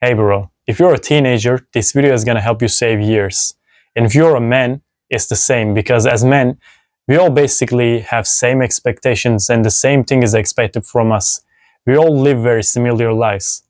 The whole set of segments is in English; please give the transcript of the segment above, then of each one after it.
Hey bro, if you're a teenager, this video is gonna help you save years. And if you're a man, it's the same, because as men, we all basically have same expectations and the same thing is expected from us. We all live very similar lives.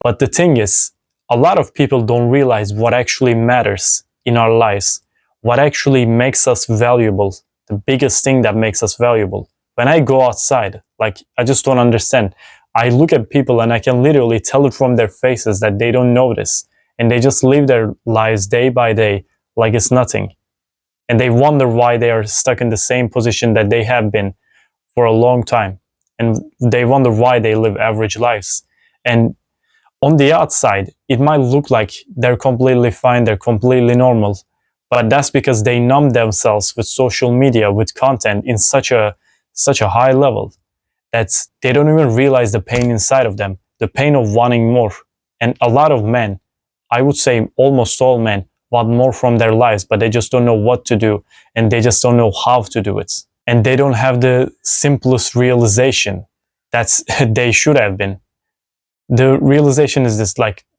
But the thing is, a lot of people don't realize what actually matters in our lives, what actually makes us valuable, the biggest thing that makes us valuable. When I go outside, I just don't understand. I look at people and I can literally tell it from their faces that they don't notice. And they just live their lives day by day like it's nothing. And they wonder why they are stuck in the same position that they have been for a long time. And they wonder why they live average lives. And on the outside, it might look like they're completely fine, they're completely normal. But that's because they numb themselves with social media, with content in such a high level that they don't even realize the pain inside of them, the pain of wanting more. And a lot of men, I would say almost all men, want more from their lives, but they just don't know what to do and they just don't know how to do it. And they don't have the simplest realization that they should have been. The realization is this,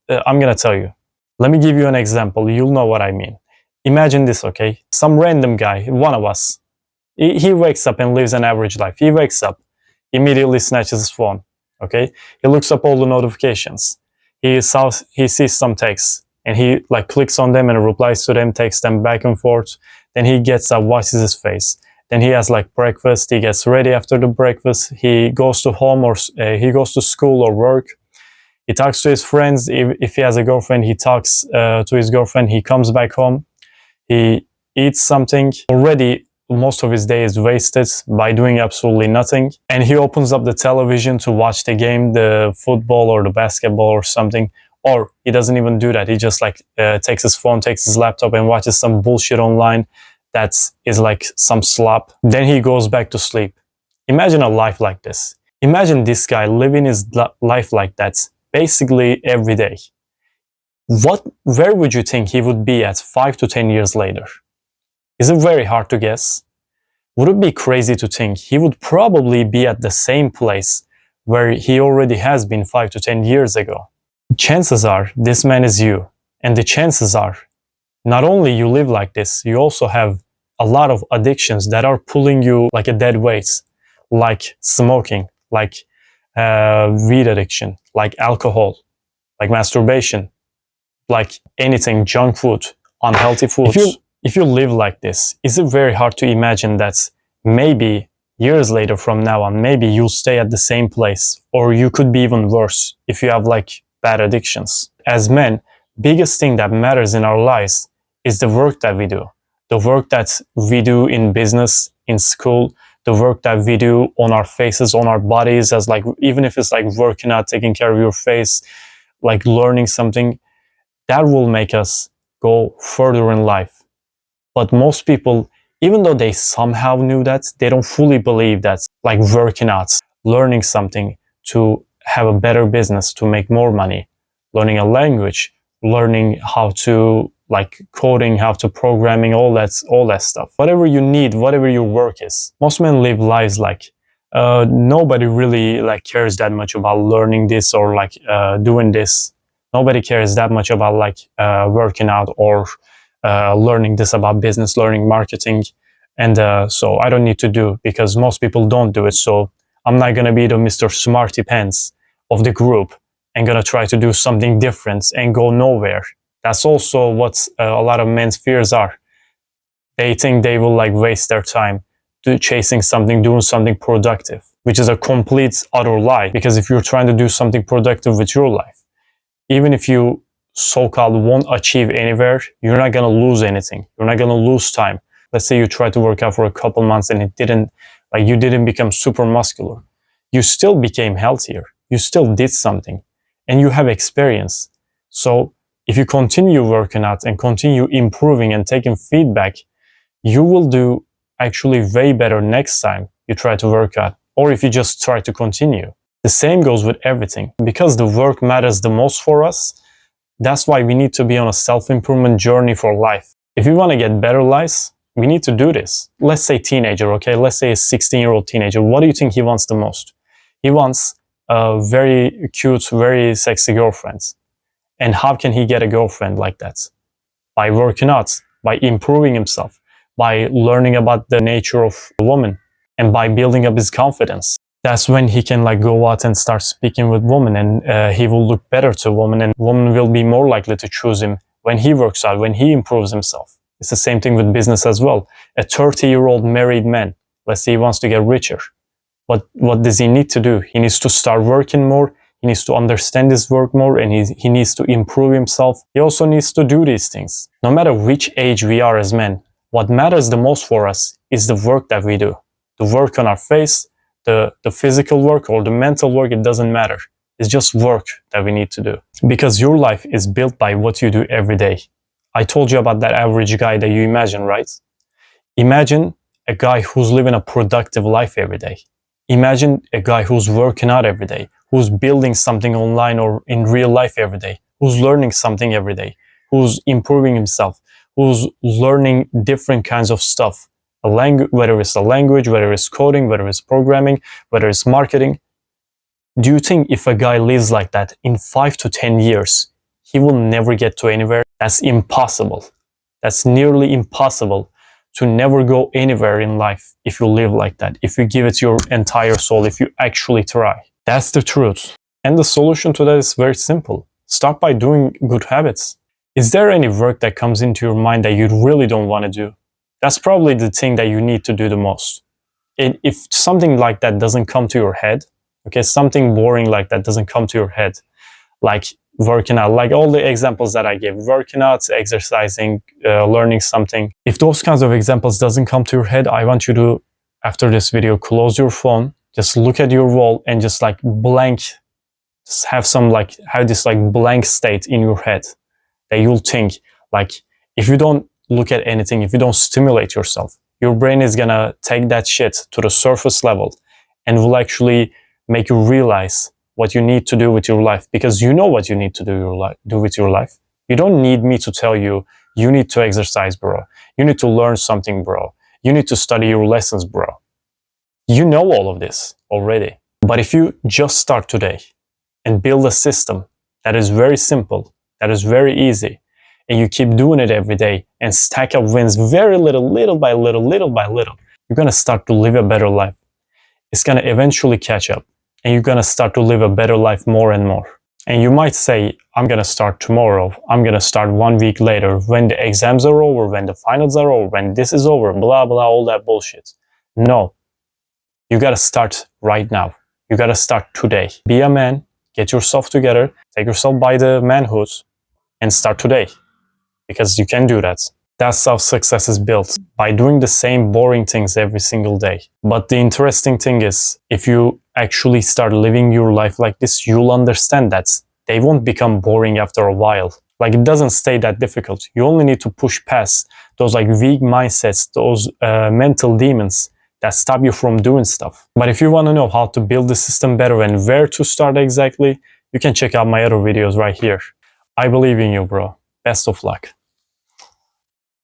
I'm gonna tell you. Let me give you an example, you'll know what I mean. Imagine this, okay? Some random guy, one of us, he wakes up and lives an average life. He wakes up, immediately snatches his phone, okay? He looks up all the notifications. He sees some texts and he clicks on them and replies to them, takes them back and forth. Then he gets up, washes his face. Then he has breakfast. He gets ready after the breakfast. He goes to home or he goes to school or work. He talks to his friends. If he has a girlfriend, he talks to his girlfriend. He comes back home. He eats something. Already, most of his day is wasted by doing absolutely nothing. And he opens up the television to watch the game, the football or the basketball or something. Or he doesn't even do that. He just takes his phone, takes his laptop and watches some bullshit online that is some slop. Then he goes back to sleep. Imagine a life like this. Imagine this guy living his life like that basically every day. Where would you think he would be at 5 to 10 years later? Is it very hard to guess? Would it be crazy to think he would probably be at the same place where he already has been 5 to 10 years ago? Chances are this man is you. And the chances are not only you live like this, you also have a lot of addictions that are pulling you like a dead weight, like smoking, like weed addiction, like alcohol, like masturbation, like anything, junk food, unhealthy foods. If you live like this, is it very hard to imagine that maybe years later from now on, maybe you'll stay at the same place, or you could be even worse if you have bad addictions. As men, biggest thing that matters in our lives is the work that we do. The work that we do in business, in school, the work that we do on our faces, on our bodies, as even if it's working out, taking care of your face, learning something, that will make us go further in life. But most people, even though they somehow knew that, they don't fully believe that working out, learning something to have a better business, to make more money, learning a language, learning how to coding, how to programming, all that stuff. Whatever you need, whatever your work is. Most men live lives nobody really cares that much about learning this or doing this. Nobody cares that much about working out or learning this about business, learning marketing. And so I don't need to do, because most people don't do it. So I'm not going to be the Mr. Smarty Pants of the group and going to try to do something different and go nowhere. That's also what a lot of men's fears are. They think they will waste their time chasing something, doing something productive, which is a complete utter lie. Because if you're trying to do something productive with your life, even if you so-called won't achieve anywhere, you're not going to lose anything. You're not going to lose time. Let's say you try to work out for a couple months and you didn't become super muscular. You still became healthier. You still did something and you have experience. So if you continue working out and continue improving and taking feedback, you will do actually way better next time you try to work out, or if you just try to continue. The same goes with everything. Because the work matters the most for us, that's why we need to be on a self-improvement journey for life. If we want to get better lives, we need to do this. Let's say teenager, okay? Let's say a 16-year-old teenager. What do you think he wants the most? He wants a very cute, very sexy girlfriend. And how can he get a girlfriend like that? By working out, by improving himself, by learning about the nature of a woman, and by building up his confidence. That's when he can like go out and start speaking with women, and he will look better to women, and women will be more likely to choose him when he works out, when he improves himself. It's the same thing with business as well. A 30-year-old married man, let's say he wants to get richer. What does he need to do? He needs to start working more. He needs to understand his work more, and he needs to improve himself. He also needs to do these things. No matter which age we are as men, what matters the most for us is the work that we do. The work on our face, the physical work or the mental work, it doesn't matter. It's just work that we need to do. Because your life is built by what you do every day. I told you about that average guy that you imagine, right? Imagine a guy who's living a productive life every day. Imagine a guy who's working out every day, who's building something online or in real life every day, who's learning something every day, who's improving himself, who's learning different kinds of stuff, whether it's a language, whether it's coding, whether it's programming, whether it's marketing. Do you think if a guy lives like that in 5 to 10 years, he will never get to anywhere? That's impossible. That's nearly impossible to never go anywhere in life if you live like that, if you give it your entire soul, if you actually try. That's the truth. And the solution to that is very simple. Start by doing good habits. Is there any work that comes into your mind that you really don't want to do? That's probably the thing that you need to do the most. If something like that doesn't come to your head, okay, something boring like that doesn't come to your head, like working out, like all the examples that I gave, working out, exercising, learning something. If those kinds of examples doesn't come to your head, I want you to, after this video, close your phone, just look at your wall and just like blank, just have this like blank state in your head that you'll think, like, if you don't look at anything, if you don't stimulate yourself, your brain is gonna take that shit to the surface level and will actually make you realize what you need to do with your life, because you know what you need to do with your life. You don't need me to tell you, you need to exercise, bro. You need to learn something, bro. You need to study your lessons, bro. You know all of this already. But if you just start today and build a system that is very simple, that is very easy, and you keep doing it every day and stack up wins very little by little, you're gonna start to live a better life. It's gonna eventually catch up. And you're going to start to live a better life more and more. And you might say, I'm going to start tomorrow. I'm going to start 1 week later, when the exams are over, when the finals are over, when this is over, blah, blah, all that bullshit. No. You got to start right now. You got to start today. Be a man, get yourself together, take yourself by the manhood, and start today. Because you can do that. That's how success is built, by doing the same boring things every single day. But the interesting thing is, if you actually start living your life like this, you'll understand that they won't become boring after a while. Like, it doesn't stay that difficult. You only need to push past those like weak mindsets, those mental demons that stop you from doing stuff. But if you want to know how to build the system better and where to start exactly, you can check out my other videos right here. I believe in you, bro. Best of luck.